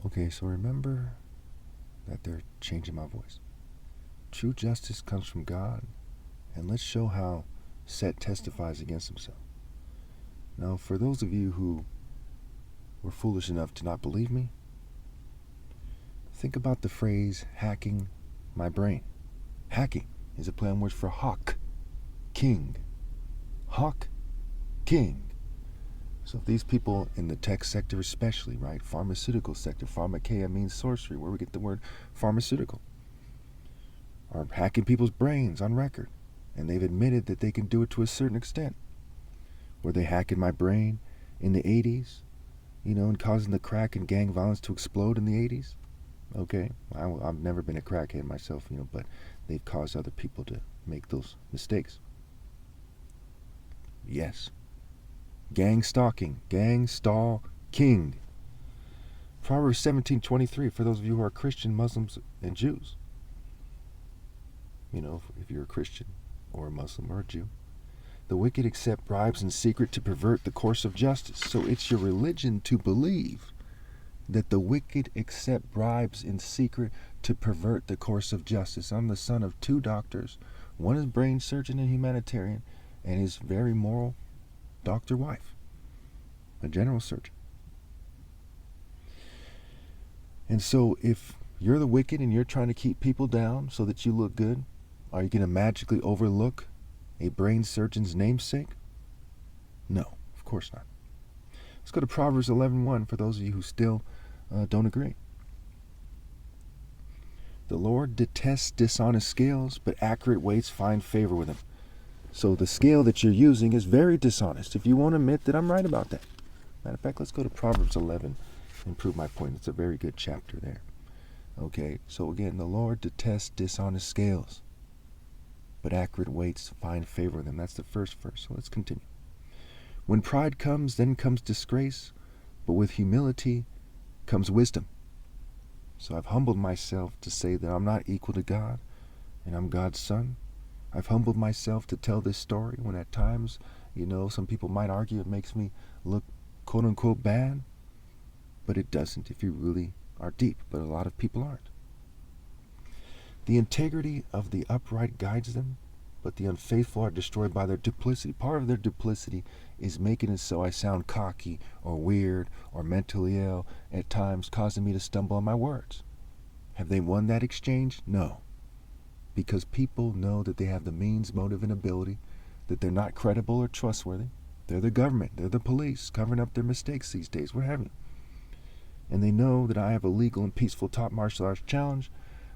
Okay, so remember that they're changing my voice. True justice comes from God, and let's show how Set testifies against himself. Now, for those of you who were foolish enough to not believe me, think about the phrase hacking my brain. Hacking is a play on words for hawk, king. Hawk, king. So if these people in the tech sector especially, right, pharmaceutical sector, pharmakeia means sorcery, where we get the word pharmaceutical, are hacking people's brains on record, and they've admitted that they can do it to a certain extent. Were they hacking my brain in the 80s, and causing the crack and gang violence to explode in the 80s? Okay, I've never been a crackhead myself, but they've caused other people to make those mistakes. Yes. Gangstalking, gangstalking. Proverbs 17:23 for those of you who are Christian, Muslims, and Jews. If you're a Christian or a Muslim or a Jew. The wicked accept bribes in secret to pervert the course of justice. So it's your religion to believe that the wicked accept bribes in secret to pervert the course of justice. I'm the son of two doctors. One is brain surgeon and humanitarian, and his very moral doctor wife, a general surgeon. And so if you're the wicked and you're trying to keep people down so that you look good, are you going to magically overlook a brain surgeon's namesake? No, of course not. Let's go to Proverbs 11:1 for those of you who still don't agree. The Lord detests dishonest scales, but accurate weights find favor with him. So the scale that you're using is very dishonest, if you won't admit that I'm right about that. Matter of fact, let's go to Proverbs 11 and prove my point. It's a very good chapter there. Okay, so again, the Lord detests dishonest scales, but accurate weights find favor with them. That's the first verse, so let's continue. When pride comes, then comes disgrace, but with humility comes wisdom. So I've humbled myself to say that I'm not equal to God, and I'm God's son. I've humbled myself to tell this story when at times, some people might argue it makes me look quote-unquote bad, but it doesn't if you really are deep, but a lot of people aren't. The integrity of the upright guides them, but the unfaithful are destroyed by their duplicity. Part of their duplicity is making it so I sound cocky or weird or mentally ill, at times causing me to stumble on my words. Have they won that exchange? No. Because people know that they have the means, motive, and ability, that they're not credible or trustworthy. They're the government, they're the police, covering up their mistakes these days, what have you. And they know that I have a legal and peaceful top martial arts challenge,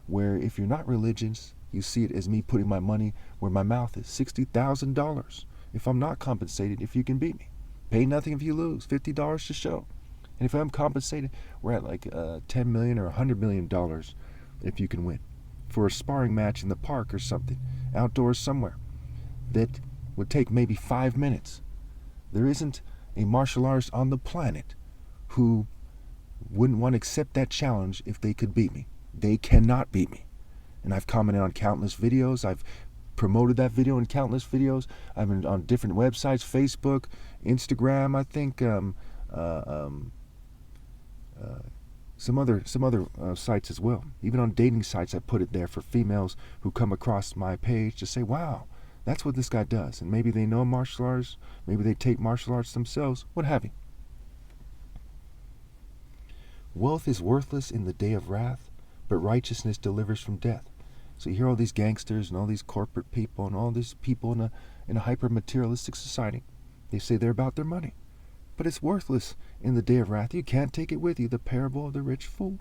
where if you're not religious, you see it as me putting my money where my mouth is. $60,000 if I'm not compensated, if you can beat me. Pay nothing if you lose, $50 to show. And if I'm compensated, we're at like $10 million or $100 million if you can win. For a sparring match in the park or something, outdoors somewhere, that would take maybe 5 minutes. There isn't a martial artist on the planet who wouldn't want to accept that challenge if they could beat me. They cannot beat me. And I've commented on countless videos. I've promoted that video in countless videos. I've been on different websites, Facebook, Instagram, I think, some other sites as well. Even on dating sites, I put it there for females who come across my page to say, wow, that's what this guy does. And maybe they know martial arts, maybe they take martial arts themselves, what have you. Wealth is worthless in the day of wrath, but righteousness delivers from death. So you hear all these gangsters and all these corporate people and all these people in a hyper-materialistic society. They say they're about their money. But it's worthless in the day of wrath. You can't take it with you. The parable of the rich fool.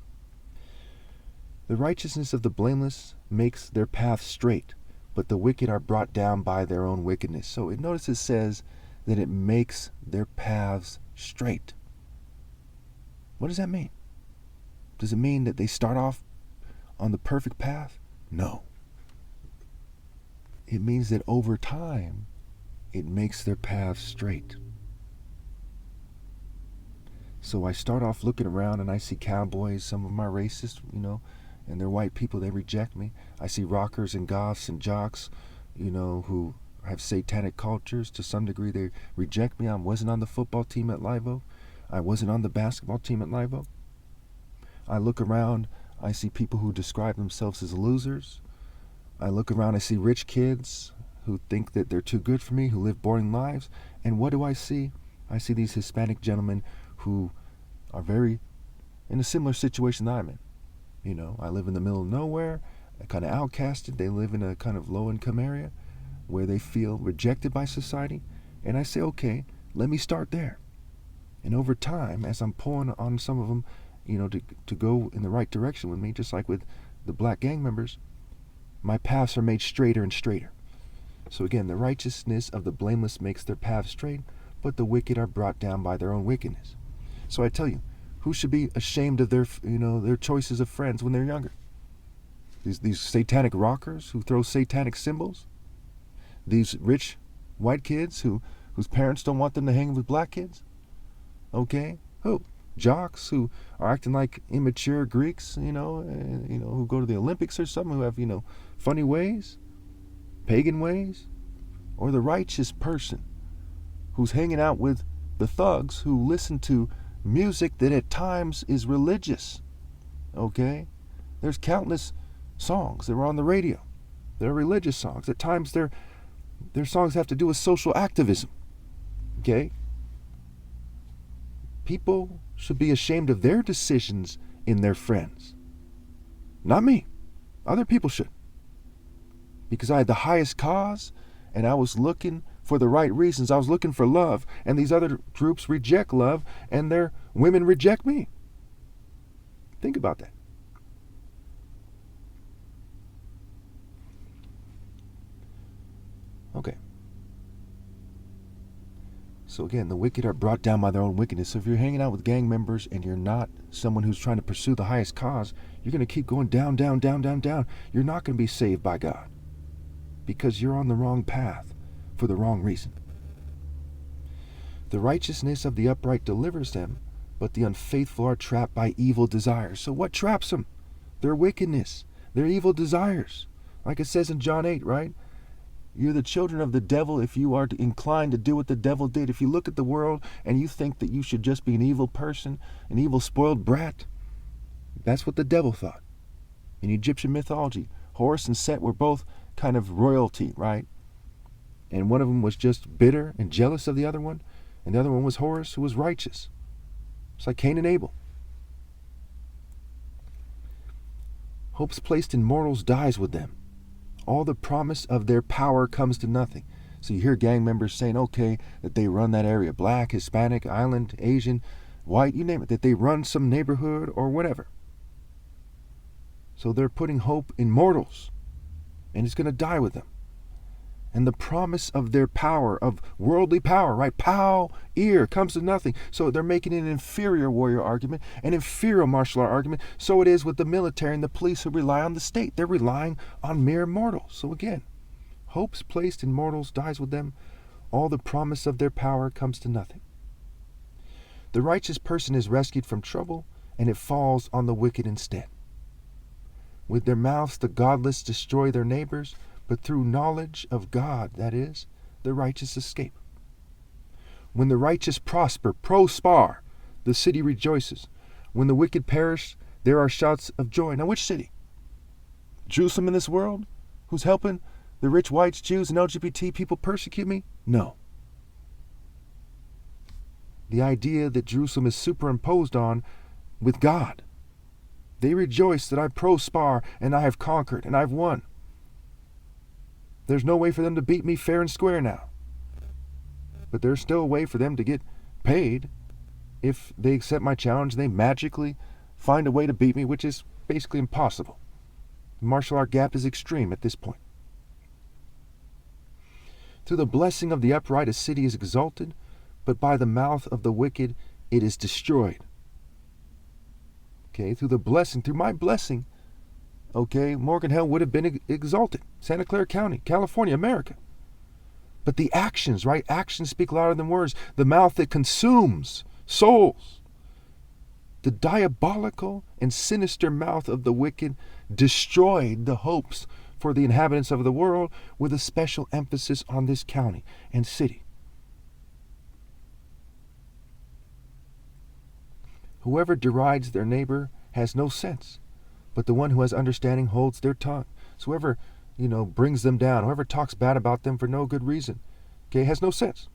The righteousness of the blameless makes their path straight, but the wicked are brought down by their own wickedness. So notice it says that it makes their paths straight. What does that mean? Does it mean that they start off on the perfect path? No. It means that over time, it makes their paths straight. So I start off looking around and I see cowboys, some of them are racist, and they're white people, they reject me. I see rockers and goths and jocks, who have satanic cultures. To some degree, they reject me. I wasn't on the football team at Live Oak. I wasn't on the basketball team at Live Oak. I look around, I see people who describe themselves as losers. I look around, I see rich kids who think that they're too good for me, who live boring lives. And what do I see? I see these Hispanic gentlemen who are very in a similar situation that I'm in. You know, I live in the middle of nowhere, kind of outcasted. They live in a kind of low-income area where they feel rejected by society. And I say, okay, let me start there. And over time, as I'm pulling on some of them, you know, to go in the right direction with me, just like with the black gang members, my paths are made straighter and straighter. So again, the righteousness of the blameless makes their paths straight, but the wicked are brought down by their own wickedness. So I tell you, who should be ashamed of their, you know, their choices of friends when they're younger? These satanic rockers who throw satanic symbols? These rich white kids whose parents don't want them to hang with black kids? Okay, who? Jocks who are acting like immature Greeks, who go to the Olympics or something, who have, funny ways, pagan ways? Or the righteous person who's hanging out with the thugs who listen to music that at times is religious? Okay? There's countless songs that are on the radio. They're religious songs. At times their songs have to do with social activism. Okay? People should be ashamed of their decisions in their friends. Not me. Other people should. Because I had the highest cause and I was looking for the right reasons. I was looking for love, and these other groups reject love and their women reject me. Think about that. Okay. So again, the wicked are brought down by their own wickedness. So if you're hanging out with gang members and you're not someone who's trying to pursue the highest cause, you're going to keep going down, down, down, down, down. You're not going to be saved by God because you're on the wrong path for the wrong reason. The righteousness of the upright delivers them, but the unfaithful are trapped by evil desires. So what traps them? Their wickedness, their evil desires. Like it says in John 8, right? You're the children of the devil if you are inclined to do what the devil did. If you look at the world and you think that you should just be an evil person, an evil spoiled brat, that's what the devil thought. In Egyptian mythology, Horus and Set were both kind of royalty, right? And one of them was just bitter and jealous of the other one, and the other one was Horus, who was righteous. It's like Cain and Abel. Hopes placed in mortals dies with them. All the promise of their power comes to nothing. So you hear gang members saying, okay, that they run that area, black, Hispanic, island, Asian, white, you name it, that they run some neighborhood or whatever. So they're putting hope in mortals, and it's going to die with them. And the promise of their power, of worldly power, right? Pow, ear, comes to nothing. So they're making an inferior warrior argument, an inferior martial art argument. So it is with the military and the police who rely on the state. They're relying on mere mortals. So again, hopes placed in mortals dies with them. All the promise of their power comes to nothing. The righteous person is rescued from trouble, and it falls on the wicked instead. With their mouths the godless destroy their neighbors, but through knowledge of God, that is, the righteous escape. When the righteous prosper, the city rejoices. When the wicked perish, there are shouts of joy. Now which city? Jerusalem in this world? Who's helping the rich whites, Jews, and LGBT people persecute me? No. The idea that Jerusalem is superimposed on with God. They rejoice that I prosper and I have conquered and I've won. There's no way for them to beat me fair and square now. But there's still a way for them to get paid if they accept my challenge and they magically find a way to beat me, which is basically impossible. The martial art gap is extreme at this point. Through the blessing of the upright, a city is exalted, but by the mouth of the wicked, it is destroyed. Okay, through my blessing, okay, Morgan Hill would have been exalted. Santa Clara County, California, America. But the actions, right? Actions speak louder than words. The mouth that consumes souls. The diabolical and sinister mouth of the wicked destroyed the hopes for the inhabitants of the world, with a special emphasis on this county and city. Whoever derides their neighbor has no sense, but the one who has understanding holds their tongue. So whoever, brings them down, whoever talks bad about them for no good reason, okay, has no sense.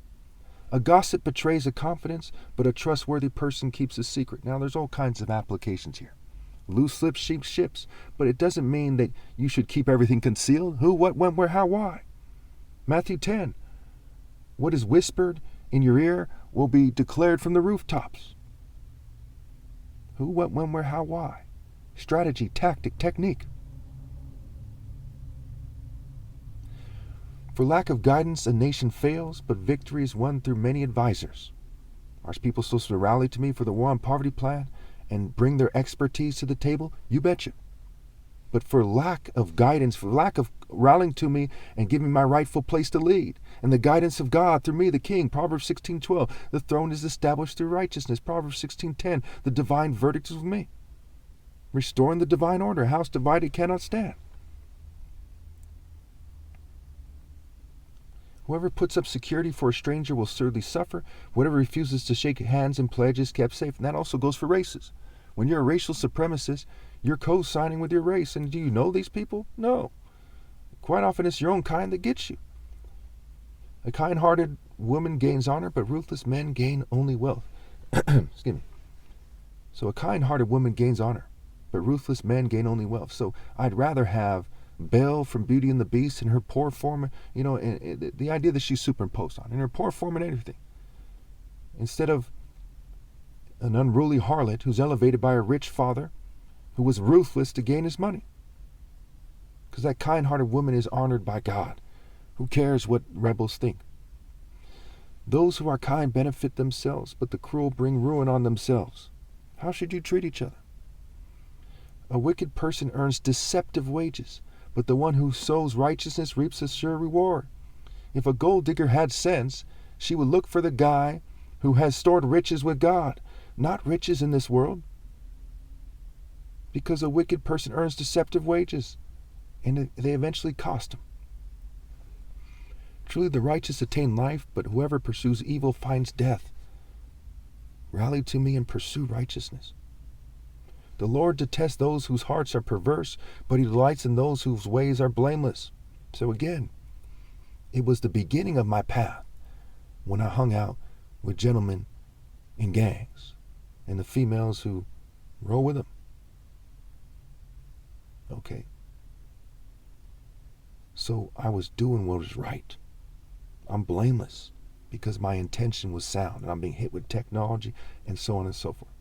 A gossip betrays a confidence, but a trustworthy person keeps a secret. Now, there's all kinds of applications here. Loose lips sheep ships, but it doesn't mean that you should keep everything concealed. Who, what, when, where, how, why? Matthew 10. What is whispered in your ear will be declared from the rooftops. Who, what, when, where, how, why? Strategy, tactic, technique. For lack of guidance, a nation fails, but victory is won through many advisors. Are people supposed to rally to me for the war on poverty plan and bring their expertise to the table? You betcha. But for lack of guidance, for lack of rallying to me and giving me my rightful place to lead, and the guidance of God through me, the king, Proverbs 16:12, the throne is established through righteousness, Proverbs 16:10, the divine verdict is with me. Restoring the divine order, a house divided cannot stand. Whoever puts up security for a stranger will certainly suffer. Whoever refuses to shake hands and pledge is kept safe. And that also goes for races. When you're a racial supremacist, you're co-signing with your race. And do you know these people? No. Quite often it's your own kind that gets you. A kind-hearted woman gains honor, but ruthless men gain only wealth. Excuse me. So a kind-hearted woman gains honor, but ruthless men gain only wealth. So I'd rather have Belle from Beauty and the Beast in her poor form, and the idea that she's superimposed on, in her poor form and everything, instead of an unruly harlot who's elevated by a rich father who was ruthless to gain his money. Because that kind-hearted woman is honored by God. Who cares what rebels think? Those who are kind benefit themselves, but the cruel bring ruin on themselves. How should you treat each other? A wicked person earns deceptive wages, but the one who sows righteousness reaps a sure reward. If a gold digger had sense, she would look for the guy who has stored riches with God, not riches in this world. Because a wicked person earns deceptive wages, and they eventually cost him. Truly the righteous attain life, but whoever pursues evil finds death. Rally to me and pursue righteousness. The Lord detests those whose hearts are perverse, but he delights in those whose ways are blameless. So again, it was the beginning of my path when I hung out with gentlemen in gangs and the females who roll with them. Okay. So I was doing what was right. I'm blameless because my intention was sound and I'm being hit with technology and so on and so forth.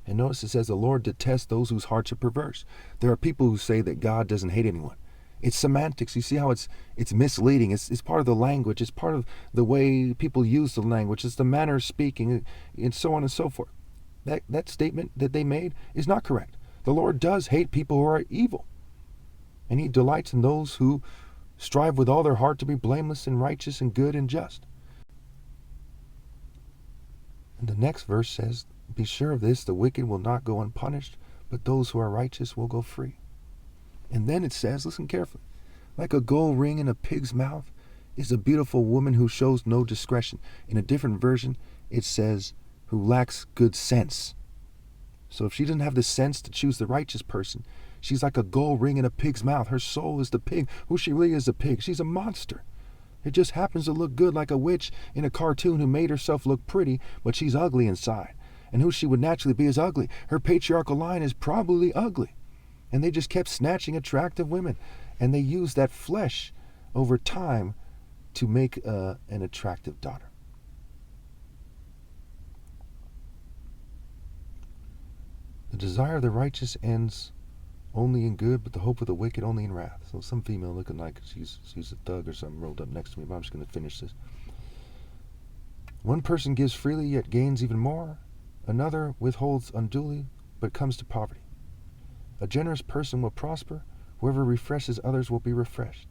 And notice it says the Lord detests those whose hearts are perverse. There are people who say that God doesn't hate anyone. It's semantics. You see how it's misleading. It's part of the language. It's part of the way people use the language. It's the manner of speaking and so on and so forth. That statement that they made is not correct. The Lord does hate people who are evil. And he delights in those who strive with all their heart to be blameless and righteous and good and just. And the next verse says, be sure of this, the wicked will not go unpunished, but those who are righteous will go free. And then it says, listen carefully, like a gold ring in a pig's mouth is a beautiful woman who shows no discretion. In a different version, it says, who lacks good sense. So if she doesn't have the sense to choose the righteous person, she's like a gold ring in a pig's mouth. Her soul is the pig. Who she really is a pig. She's a monster. It just happens to look good like a witch in a cartoon who made herself look pretty, but she's ugly inside. And who she would naturally be is ugly. Her patriarchal line is probably ugly. And they just kept snatching attractive women. And they used that flesh over time to make an attractive daughter. The desire of the righteous ends only in good, but the hope of the wicked only in wrath. So some female looking like she's a thug or something rolled up next to me, but I'm just going to finish this. One person gives freely, yet gains even more. Another withholds unduly, but comes to poverty. A generous person will prosper. Whoever refreshes others will be refreshed.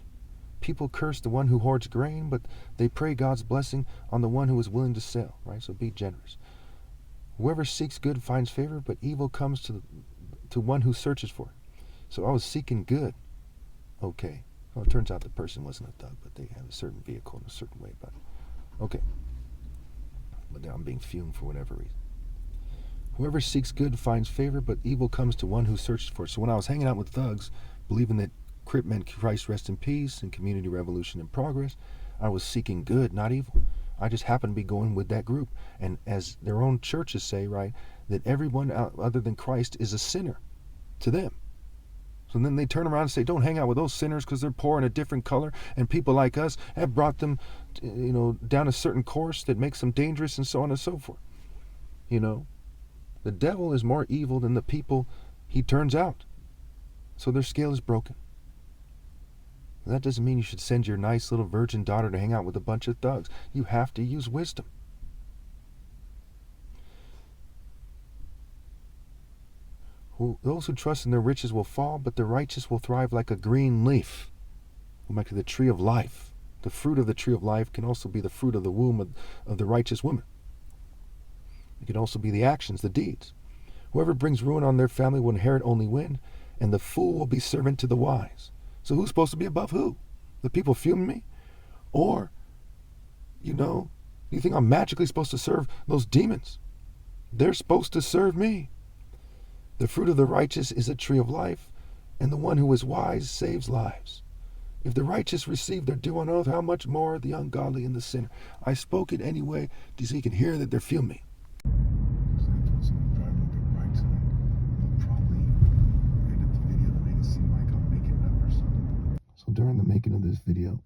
People curse the one who hoards grain, but they pray God's blessing on the one who is willing to sell, right? So be generous. Whoever seeks good finds favor, but evil comes to one who searches for it. So I was seeking good. Okay. Well, it turns out the person wasn't a thug, but they have a certain vehicle in a certain way about it. Okay. But now I'm being fumed for whatever reason. Whoever seeks good finds favor, but evil comes to one who searches for it. So when I was hanging out with thugs, believing that Crip meant Christ rest in peace and community revolution in progress, I was seeking good, not evil. I just happened to be going with that group. And as their own churches say, right, that everyone other than Christ is a sinner to them. So then they turn around and say, don't hang out with those sinners because they're poor in a different color, and people like us have brought them, down a certain course that makes them dangerous, and so on and so forth. The devil is more evil than the people he turns out. So their scale is broken. That doesn't mean you should send your nice little virgin daughter to hang out with a bunch of thugs. You have to use wisdom. Those who trust in their riches will fall, but the righteous will thrive like a green leaf. We'll make it the tree of life. The fruit of the tree of life can also be the fruit of the womb of the righteous woman. It can also be the actions, the deeds. Whoever brings ruin on their family will inherit only wind, and the fool will be servant to the wise. So who's supposed to be above who? The people fuming me? Or, you think I'm magically supposed to serve those demons? They're supposed to serve me. The fruit of the righteous is a tree of life, and the one who is wise saves lives. If the righteous receive their due on oath, how much more the ungodly and the sinner? I spoke it anyway so you can hear that they're feeling me. So during the making of this video,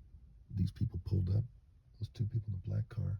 these people pulled up, those two people in the black car.